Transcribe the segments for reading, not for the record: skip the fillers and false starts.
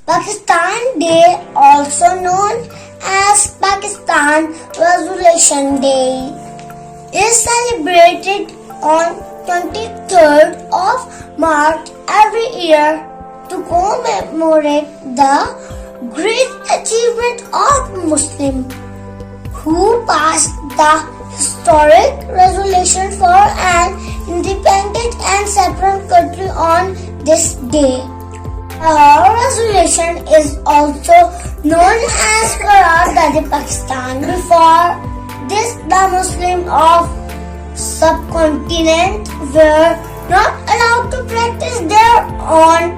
Pakistan Day, also known as Pakistan Resolution Day, is celebrated on 23rd of March every year to commemorate the great achievement of Muslims who passed the historic resolution for an independent and separate country on this day. Our resolution is also known as Qarar Pakistan. Before this, the Muslims of subcontinent were not allowed to practice their own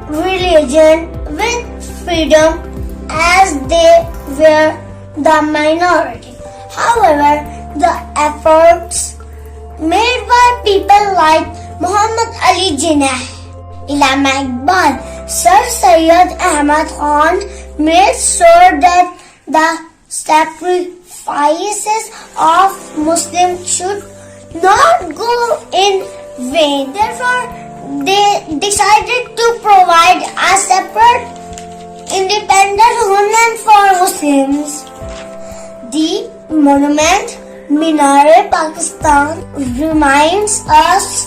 religion with freedom as they were the minority. However, the efforts made by people like Muhammad Ali Jinnah, Allama Iqbal, Sir Syed Ahmad Khan made sure that the sacrifices of Muslims should not go in vain. Therefore, they decided to provide a separate independent homeland for Muslims. The monument Minar-e-Pakistan reminds us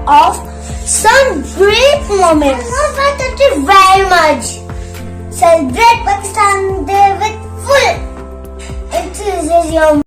of some great moments. Thank you very much. Celebrate Pakistan Day with full enthusiasm.